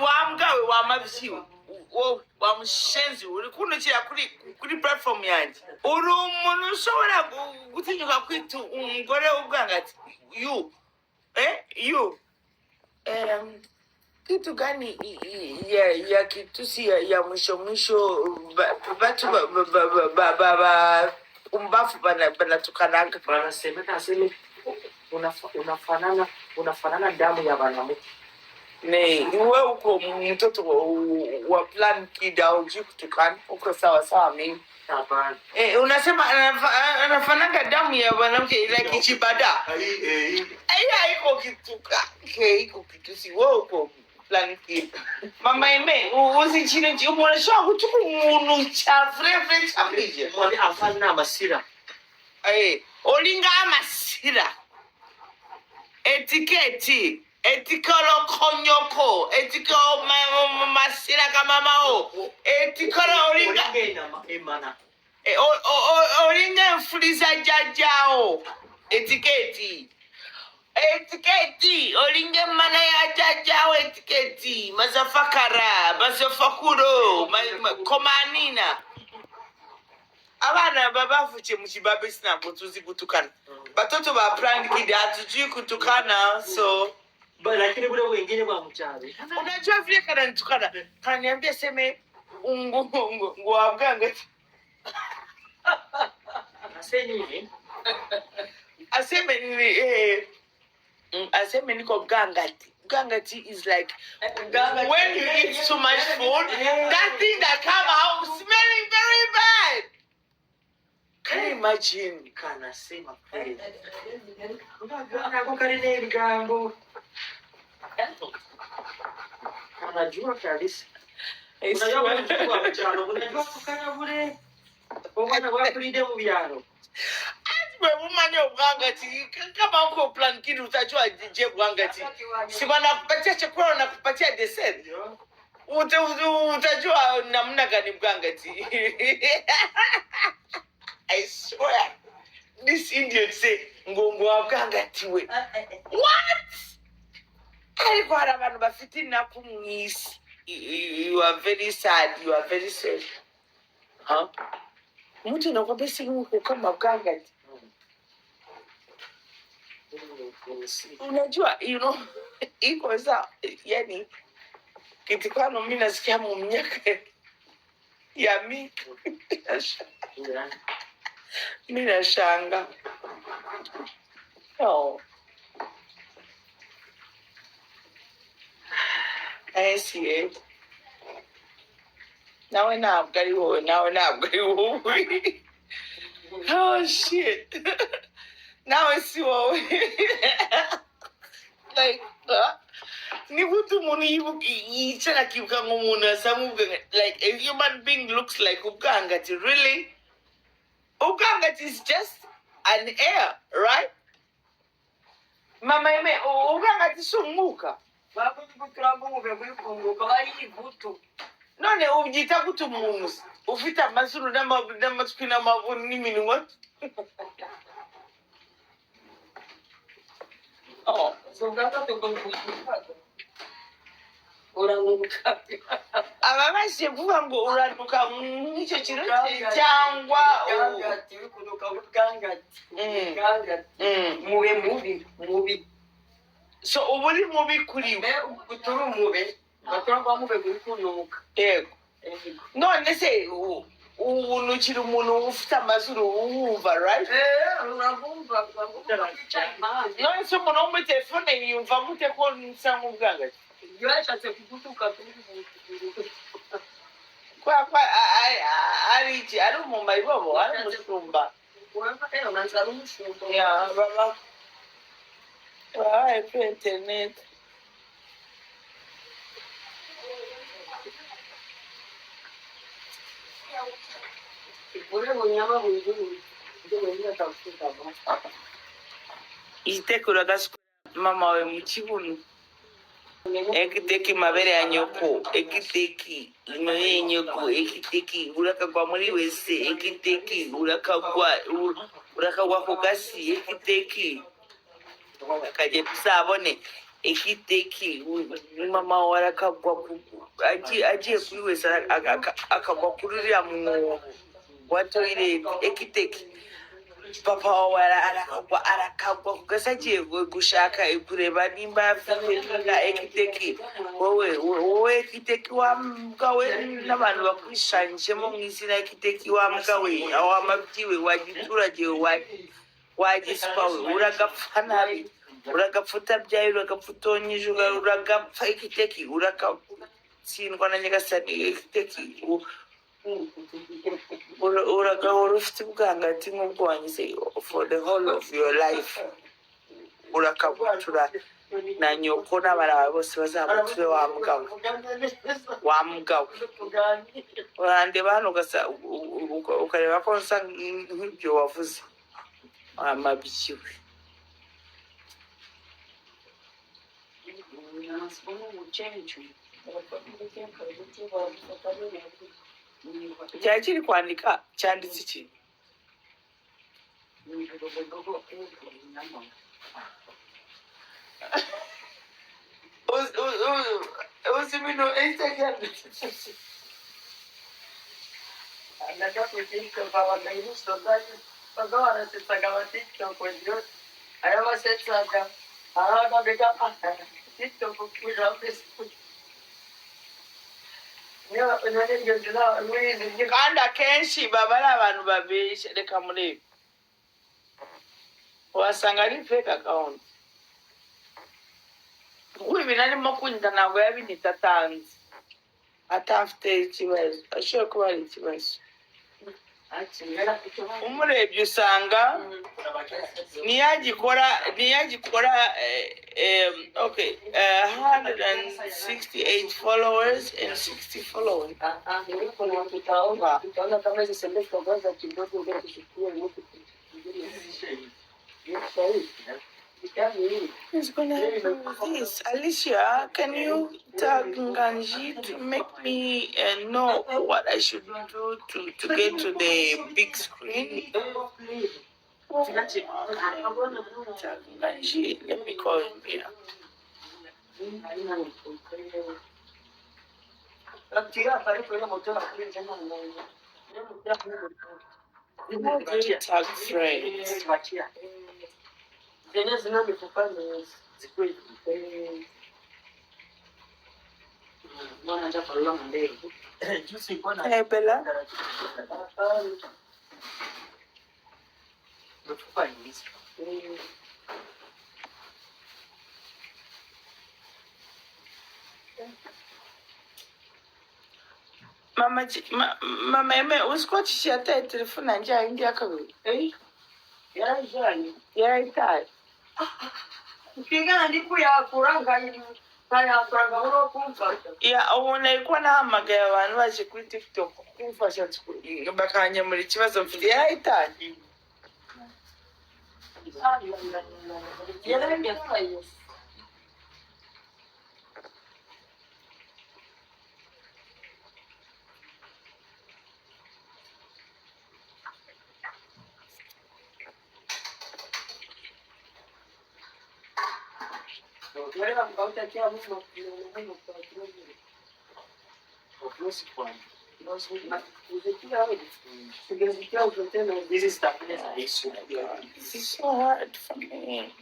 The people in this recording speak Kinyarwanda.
wamgawe wamavyiwe wamushenzi uri kunukira kuri platform yanjye uri umuntu ushobora gutinyuka kwita umugore ubwanga ati you kitu gani ya kitusi ya mwisho batu umbafu banatukanaga wanaseme unafanana damu ya banamuke. Ne, wewe uko mtoto wa Plan Kid au kutukana uko sawa mimi. Hapana. Unasema anafananga damu ya mwanamke like ichibada. Haiko kituka. Haiko kitusi wewe uko Plan Kid. Mama eme uzichine umwoneshwa kutuku umuntu cha frefre chambije. Mwali afana amasira. Olinga amasira. Etiketi. Etikolo konyoko, etikolo masira kamamao, etikolo olinga emana. Olinga mfuliza jajao, etiketi, olinga mana ya jajao etiketi, mazafakara, mazafakuro, komanina. Abana babavuche muchibabe sina kutuzi kutukana. Batoto ba Plan Kid hatujui kutukana, so Lakini bure wengine wa mchawi. Unajua vile kananitukana. Kananiambia seme ungu wabganga. Aseme niko gangati. Gangati is like when you eat too much food, that thing that come out smelling very bad. Can you imagine? Kanasema kweli. Unajua karine bigambo. Anajua kabisa. Unajua mchano, unajua kukana bure. Bwana wa kulide mu byaro. Wewe umanye ubwangati kama uko Plan Kid utajua je bwangati. Si bana kupatia chakula na kupatia dessert. Utajua namna gani bwangati. I swear. This Indian say ngongo bwangati we. What? Alikuwa abantu bafite nakumwisi. You are very sad. You are very sad. Huh? Mtu nakwambia siku kama bwangati. Unajua, iko za yani kitikano mimi nasikia mumnyaka ya mimi nashanga. Oh. I see it. Nawe ntabwo ari wowe. Oh shit. Nawe si wowe. Like, ni mtu umuntu yicara akibuka nk'umuntu asa like a human being looks like ubwangati. Really? Ubwangati is just an air, right? Mama eme ubwangati si umwuka. None ubyita gute umuntu ufite amazuru n'amatwi n'amaguru n'iminwa? Oh, so gata to uranuka. Ababashe kuvuga ngo uranuka n'icyo kintu cyangwa gangati kunuka gangati. Mubi. So uburi mubi kuri we uturu mubi. Baturangwa mubi kuri kunuka. Yego. None se unukira umuntu ufite amazuru wumva, right? Urabumva. None se umuntu wo muri telefone yumva mute ko nsa nk'ubwangati? Yashatse kugutuka kwa ari umumari bobo ari umushumba. Yeah, baba. I pay internet. Itekura gasukura mama we mu kibuno. Ekiteki mabere ya nyoko, ekiteki inoye nyoko, ekiteki urakagwa muri wese, ekiteki urakagwa ku gasi, ekiteki akaje tusabone ekiteki mama wawe arakagwa agiye kuri wese akagwa kuri uriya mwobo wa toilet ekiteki papa wawe arakagwa kugasa agiye gushaka kureba nimba afite ekiteki wowe ekiteki wambwa we n'abantu bakwishushanyijemo mu izina ekiteki wambwa we wamabyi we wagiturage we wagiswa we uragapfa nabi uragapfa utabyaye uragapfa utonyije uragapfa ekiteki uragatsindwa na nyagasani ekiteki uragahora ufite ubwangati nk'ubwo wanyise for the whole of your life urakabutura na nyoko n'abana bawe bose bazabuture wa mugabo urandeba hano ukareba ko nsa nk'ibyo wavuze amabyiwe cyari kiri kwandika cyanditse iki uzi ibintu Instagram kandi akenshi baba ari abantu babeshya reka murebe wasanga ari fake account ibintu arimo kwinjira ntabwo yabinita atanze atafite ikibazo ashobora kuba ari ikibazo umurebye usanga ntiyagikora okay 168 followers and 60 followers It's gonna happen with this. Alicia, can you tag Nganji to make me know what I should do to get to the big screen? Tag Nganji, let me call him here. Tag friends. Hey Bella. Mama eme usikotishia tae telefoni anje aingi akabiri. Yarayitaye. Ubu nari nahamagaye abantu baje kuri TikTok kumfasha bakanyemura ikibazo mfite yarayitaye. This is so hard for me.